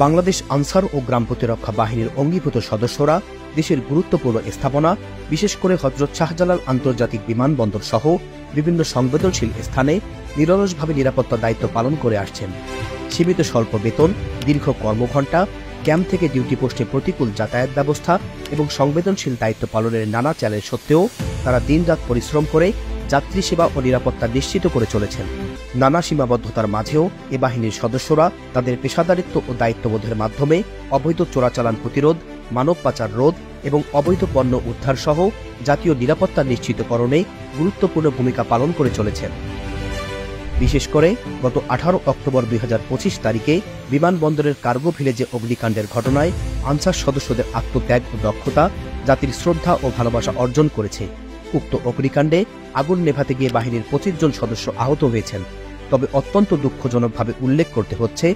বাংলাদেশ আনসার ও গ্রাম প্রতিরক্ষা বাহিনীর অঙ্গীভূত সদস্যরা দেশের গুরুত্বপূর্ণ স্থাপনা, বিশেষ করে হযরত শাহজালাল আন্তর্জাতিক বিমানবন্দর সহ বিভিন্ন সংবেদনশীল স্থানে নিরলসভাবে নিরাপত্তা দায়িত্ব পালন করে আসছেন। সীমিত স্বল্প বেতন, দীর্ঘ কর্মঘণ্টা, ক্যাম্প থেকে ডিউটি পোস্টে প্রতিকূল যাতায়াত ব্যবস্থা এবং সংবেদনশীল দায়িত্ব পালনের নানা চ্যালেঞ্জ সত্ত্বেও তারা দিনরাত পরিশ্রম করে যাত্রী সেবা ও নিরাপত্তা নিশ্চিত করে চলেছেন। নানা সীমাবদ্ধতার মাঝেও এ বাহিনীর সদস্যরা তাদের পেশাদারিত্ব ও দায়িত্ববোধের মাধ্যমে অবৈধ চোরাচালান প্রতিরোধ, মানব পাচার রোধ এবং অবৈধ পণ্য উদ্ধার সহ জাতীয় নিরাপত্তা নিশ্চিতকরণে গুরুত্বপূর্ণ ভূমিকা পালন করে চলেছেন। বিশেষ করে গত 18 অক্টোবর 2025 তারিখে বিমানবন্দরের কার্গো ভিলেজে অগ্নিকাণ্ডের ঘটনায় আনসার সদস্যদের আত্মত্যাগ ও দক্ষতা জাতির শ্রদ্ধা ও ভালোবাসা অর্জন করেছে। উক্ত অগ্নিকাণ্ডে আগুন নেভাতে গিয়ে বাহিনীর 25 জন সদস্য আহত হয়েছেন। তবে অত্যন্ত দুঃখজনকভাবে উল্লেখ করতে হচ্ছে,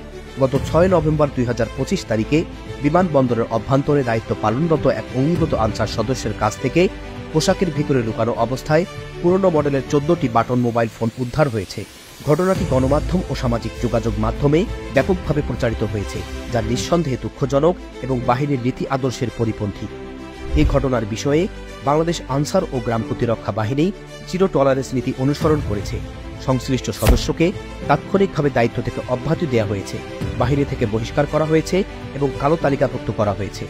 গত 6 নভেম্বর 2025 তারিখে বিমানবন্দরের অভ্যন্তরে দায়িত্ব পালনরত এক অঙ্গীভূত আনসার সদস্যের কাছ থেকে পোশাকের ভিতরে লুকানো অবস্থায় পুরনো মডেলের 14টি বাটন মোবাইল ফোন উদ্ধার হয়েছে। ঘটনাটি গণমাধ্যম ও সামাজিক যোগাযোগ মাধ্যমে ব্যাপকভাবে প্রচারিত হয়েছে, যা নিঃসন্দেহে দুঃখজনক এবং বাহিনীর নীতি আদর্শের পরিপন্থী। এই ঘটনার বিষয়ে বাংলাদেশ আনসার ও গ্রাম প্রতিরক্ষা বাহিনী জিরো টলারেন্স নীতি অনুসরণ করেছে। সংশ্লিষ্ট সদস্যকে তাৎক্ষণিকভাবে দায়িত্ব থেকে অব্যাহতি দেওয়া হয়েছে, বাহিনী থেকে বহিষ্কার করা হয়েছে এবং কালো তালিকাভুক্ত করা হয়েছে।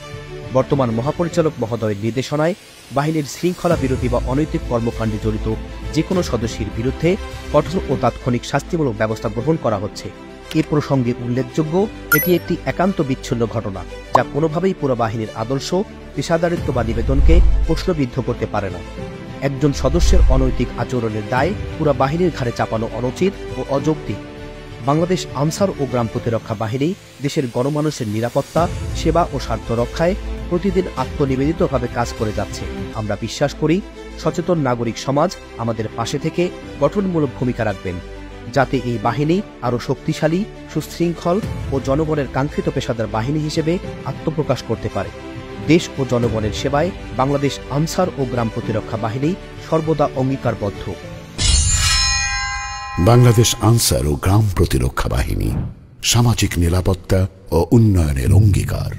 বর্তমান মহাপরিচালক মহোদয়ের নির্দেশনায় বাহিনীর শৃঙ্খলা বিরোধী বা অনৈতিক কর্মকাণ্ডে জড়িত যে কোনো সদস্যের বিরুদ্ধে কঠোর ও তাৎক্ষণিক শাস্তিমূলক ব্যবস্থা গ্রহণ করা হচ্ছে। এ প্রসঙ্গে উল্লেখযোগ্য, এটি একটি একান্ত বিচ্ছিন্ন ঘটনা, যা কোনোভাবেই পুরো বাহিনীর আদর্শ, পেশাদারিত্ব বা নিবেদনকে প্রশ্নবিদ্ধ করতে পারে না। একজন সদস্যের অনৈতিক আচরণের দায় পুরো বাহিনীর ঘাড়ে চাপানো অনুচিত ও অযৌক্তিক। বাংলাদেশ আনসার ও গ্রাম প্রতিরক্ষা বাহিনী দেশের গণমানুষের নিরাপত্তা, সেবা ও স্বার্থ রক্ষায় প্রতিদিন আত্মনিবেদিতভাবে কাজ করে যাচ্ছে। আমরা বিশ্বাস করি, সচেতন নাগরিক সমাজ আমাদের পাশে থেকে গঠনমূলক ভূমিকা রাখবেন, যাতে এই বাহিনী আরও শক্তিশালী, সুশৃঙ্খল ও জনগণের কাঙ্ক্ষিত পেশাদার বাহিনী হিসেবে আত্মপ্রকাশ করতে পারে। দেশ ও জনগণের সেবায় বাংলাদেশ আনসার ও গ্রাম প্রতিরক্ষা বাহিনী সর্বদা অঙ্গীকারবদ্ধ। বাংলাদেশ আনসার ও গ্রাম প্রতিরক্ষা বাহিনী সামাজিক নিরাপত্তা ও উন্নয়নের অঙ্গীকার।